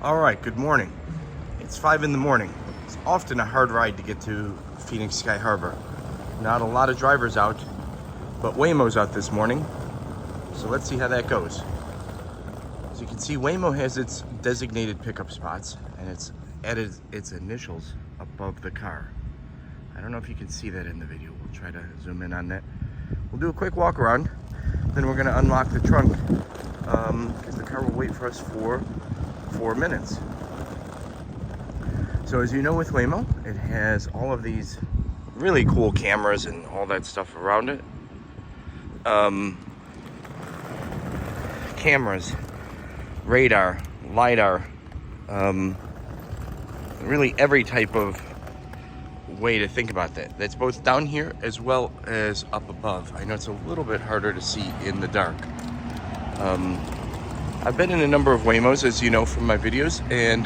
All right, good morning. It's 5 in the morning. It's often a hard ride to get to Phoenix Sky Harbor. Not a lot of drivers out, but Waymo's out this morning. So let's see how that goes. As you can see, Waymo has its designated pickup spots and it's added its initials above the car. I don't know if you can see that in the video. We'll try to zoom in on that. We'll do a quick walk around, then we're gonna unlock the trunk because the car will wait for us for 4 minutes. So as you know, with Waymo, it has all of these really cool cameras and all that stuff around it. Cameras, radar, LiDAR, really every type of way to think about that. That's both down here as well as up above. I know it's a little bit harder to see in the dark. I've been in a number of Waymos, as you know from my videos, and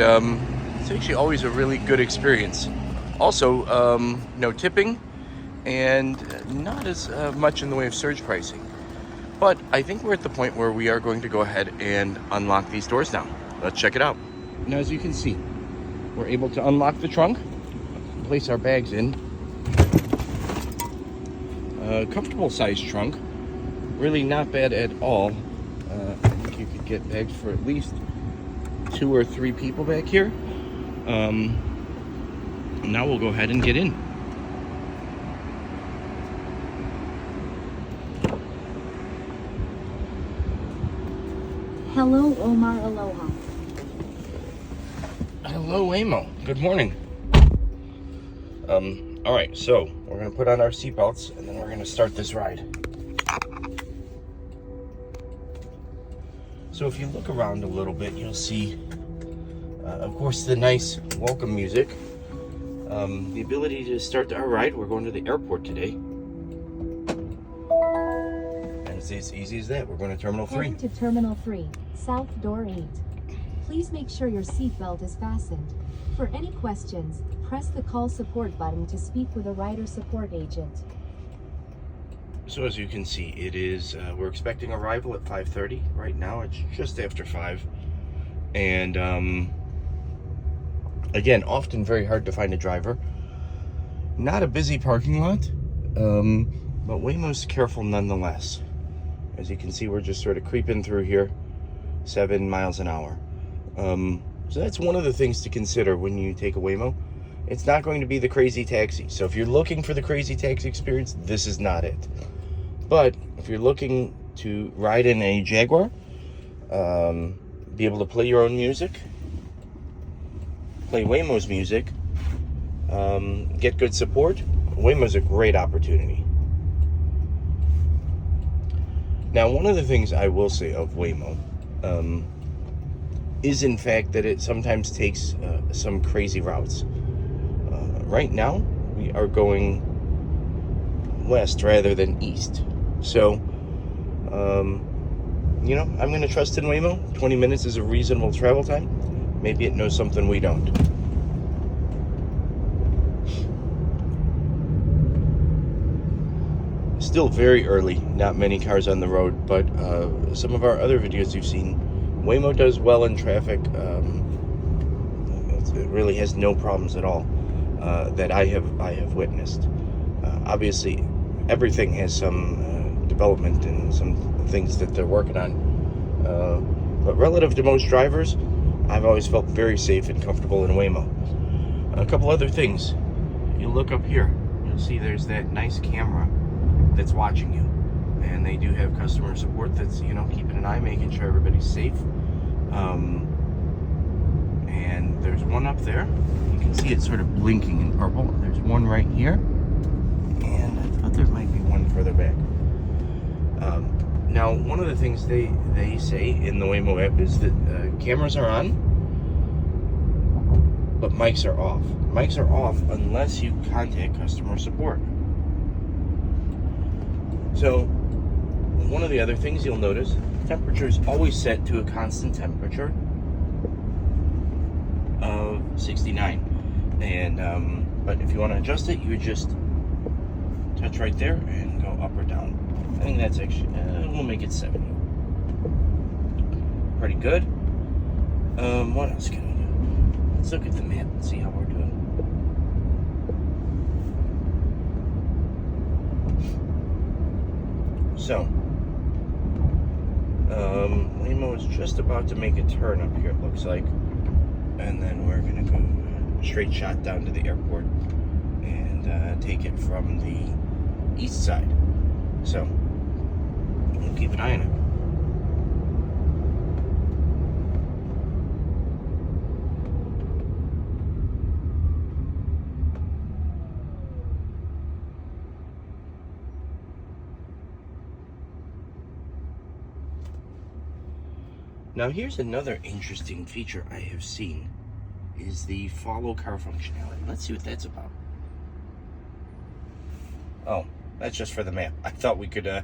it's actually always a really good experience. Also, no tipping and not as much in the way of surge pricing. But I think we're at the point where we are going to go ahead and unlock these doors now. Let's check it out. Now, as you can see, we're able to unlock the trunk, place our bags in. A comfortable sized trunk, really not bad at all. I think you could get bags for at least 2 or 3 people back here. Now we'll go ahead and get in. Hello, Omar. Aloha. Hello, Waymo. Good morning. All right, so we're gonna put on our seatbelts and then we're gonna start this ride. So if you look around a little bit, you'll see, of course, the nice welcome music. The ability to start our ride. We're going to the airport today. And it's as easy as that. We're going to Terminal 3. Heading to Terminal 3, South Door 8. Please make sure your seatbelt is fastened. For any questions, press the call support button to speak with a rider support agent. So as you can see, it is, we're expecting arrival at 5:30. Right now, it's just after 5. And again, often very hard to find a driver. Not a busy parking lot, but Waymo's careful nonetheless. As you can see, we're just sort of creeping through here, 7 miles an hour. So that's one of the things to consider when you take a Waymo. It's not going to be the crazy taxi. So if you're looking for the crazy taxi experience, this is not it. But if you're looking to ride in a Jaguar, be able to play your own music, play Waymo's music, get good support, Waymo's a great opportunity. Now, one of the things I will say of Waymo is in fact that it sometimes takes some crazy routes. Right now, we are going west rather than east. So, you know, I'm going to trust in Waymo. 20 minutes is a reasonable travel time. Maybe it knows something we don't. Still very early, not many cars on the road, but some of our other videos you've seen, Waymo does well in traffic. It really has no problems at all that I have witnessed. Obviously, everything has some development and some things that they're working on. But relative to most drivers, I've always felt very safe and comfortable in Waymo. A couple other things. You look up here, you'll see there's that nice camera that's watching you. And they do have customer support that's, you know, keeping an eye, making sure everybody's safe. And there's one up there. You can see it sort of blinking in purple. There's one right here. And I thought there might be one further back. Now, one of the things they say in the Waymo app is that cameras are on, but mics are off. Mics are off unless you contact customer support. So, one of the other things you'll notice, temperature is always set to a constant temperature of 69. And, but if you want to adjust it, you would just touch right there and go up or down. I think that's actually, we'll make it 70. Pretty good. What else can we do? Let's look at the map and see how we're doing. So, Waymo is just about to make a turn up here, it looks like. And then we're gonna go straight shot down to the airport and take it from the east side. So, we'll keep an eye on it. Now here's another interesting feature I have seen is the follow car functionality. Let's see what that's about. Oh, that's just for the map. I thought we could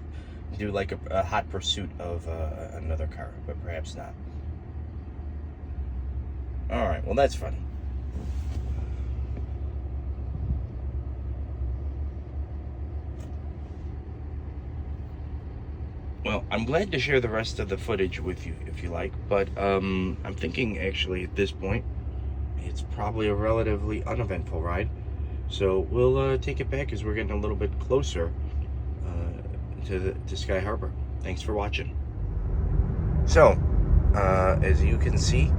do like a hot pursuit of another car, but perhaps not. All right, well that's funny. Well, I'm glad to share the rest of the footage with you if you like, but I'm thinking actually at this point, it's probably a relatively uneventful ride. So we'll take it back as we're getting a little bit closer to Sky Harbor. Thanks for watching. So, as you can see,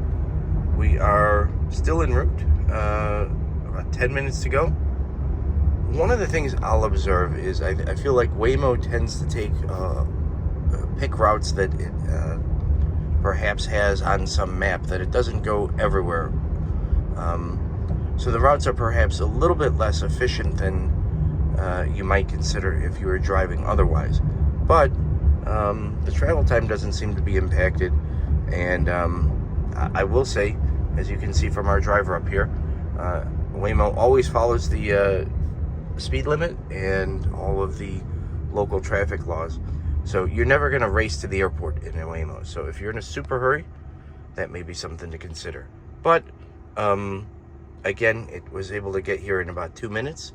we are still en route, about 10 minutes to go. One of the things I'll observe is I feel like Waymo tends to take pick routes that it perhaps has on some map, that it doesn't go everywhere. So the routes are perhaps a little bit less efficient than you might consider if you were driving otherwise. But the travel time doesn't seem to be impacted. And I will say, as you can see from our driver up here, Waymo always follows the speed limit and all of the local traffic laws. So you're never going to race to the airport in a Waymo. So if you're in a super hurry, that may be something to consider. But again, it was able to get here in about 2 minutes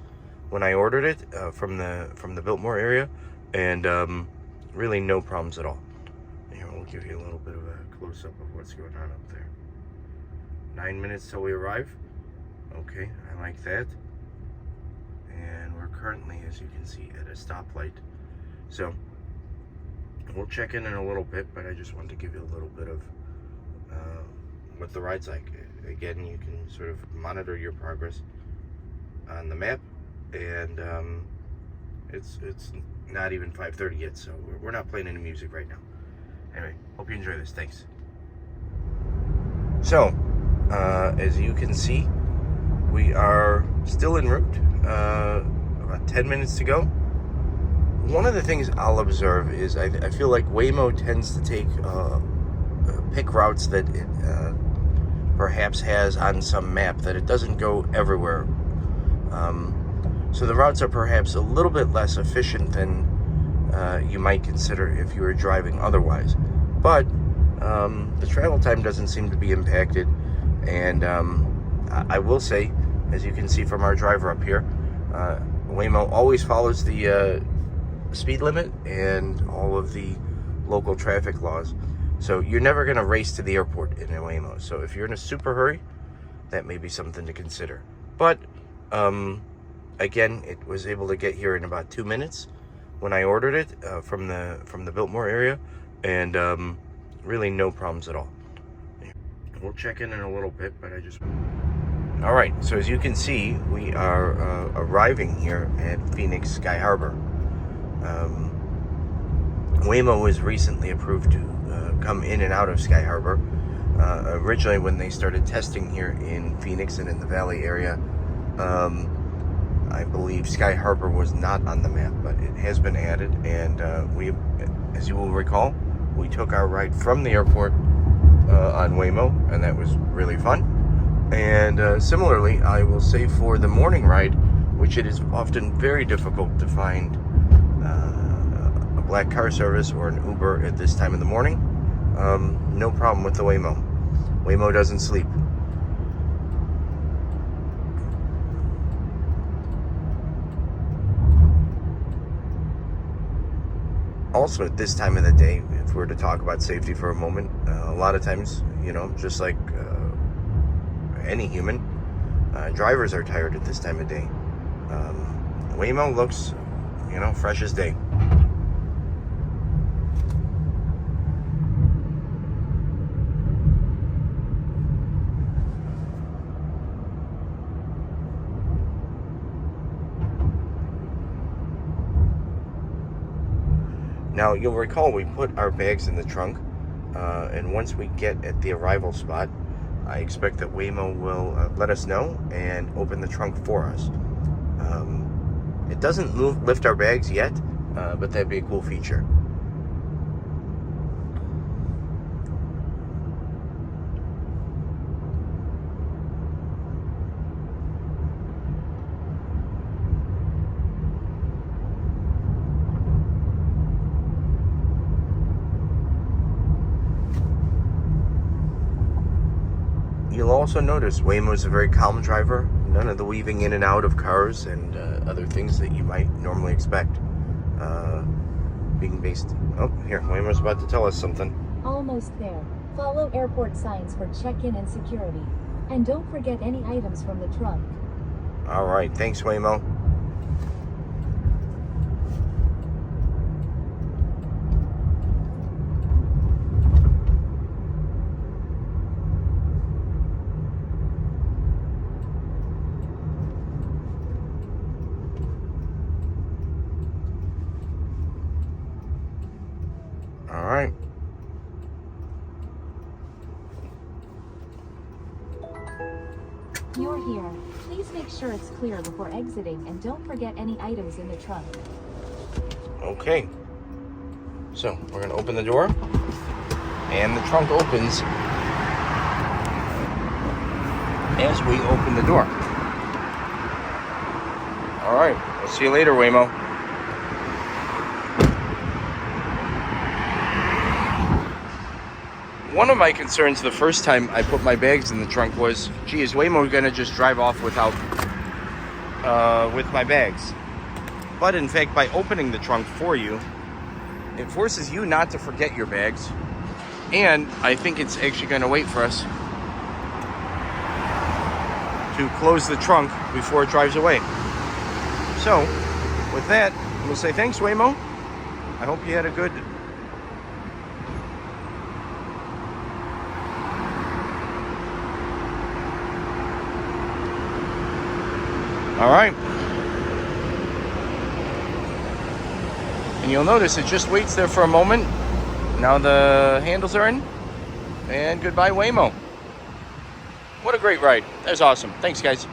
when I ordered it from the Biltmore area, and really no problems at all. Here, we'll give you a little bit of a close-up of what's going on up there. 9 minutes till we arrive. Okay, I like that. And we're currently, as you can see, at a stoplight. So we'll check in a little bit, but I just wanted to give you a little bit of what the ride's like. Again, you can sort of monitor your progress on the map, and it's not even 5:30 yet, so we're not playing any music right now. Anyway, hope you enjoy this. Thanks. So, as you can see, we are still en route, about 10 minutes to go. One of the things I'll observe is I feel like Waymo tends to take pick routes that it perhaps has on some map, that it doesn't go everywhere. So the routes are perhaps a little bit less efficient than you might consider if you were driving otherwise. But the travel time doesn't seem to be impacted. And I will say, as you can see from our driver up here, Waymo always follows the speed limit and all of the local traffic laws. So you're never going to race to the airport in a Waymo. So if you're in a super hurry, that may be something to consider. But again, it was able to get here in about 2 minutes when I ordered it from the Biltmore area, and really no problems at all. We'll check in a little bit, but I just... All right, so as you can see, we are arriving here at Phoenix Sky Harbor. Waymo was recently approved to come in and out of Sky Harbor. Originally, when they started testing here in Phoenix and in the Valley area, I believe Sky Harbor was not on the map, but it has been added. And we, as you will recall, we took our ride from the airport on Waymo, and that was really fun. And similarly, I will say for the morning ride, which it is often very difficult to find a black car service or an Uber at this time of the morning, no problem with the Waymo. Waymo doesn't sleep. Also, at this time of the day, if we were to talk about safety for a moment, a lot of times you know, just like any human. Drivers are tired at this time of day. Waymo looks, you know, fresh as day. Now, you'll recall we put our bags in the trunk, and once we get at the arrival spot, I expect that Waymo will let us know and open the trunk for us. It doesn't lift our bags yet, but that'd be a cool feature. You'll also notice Waymo's a very calm driver. None of the weaving in and out of cars and other things that you might normally expect. Being based... Oh, here, Waymo's about to tell us something. Almost there. Follow airport signs for check-in and security. And don't forget any items from the trunk. All right, thanks, Waymo. All right. You're here. Please make sure it's clear before exiting and don't forget any items in the trunk. Okay. So, we're going to open the door. And the trunk opens as we open the door. All right. We'll see you later, Waymo. One of my concerns the first time I put my bags in the trunk was, gee, is Waymo gonna just drive off without, with my bags? But in fact, by opening the trunk for you, it forces you not to forget your bags. And I think it's actually gonna wait for us to close the trunk before it drives away. So, with that, we'll say thanks, Waymo. I hope you had a good All right. And you'll notice it just waits there for a moment. Now the handles are in. And goodbye, Waymo. What a great ride. That was awesome. Thanks, guys.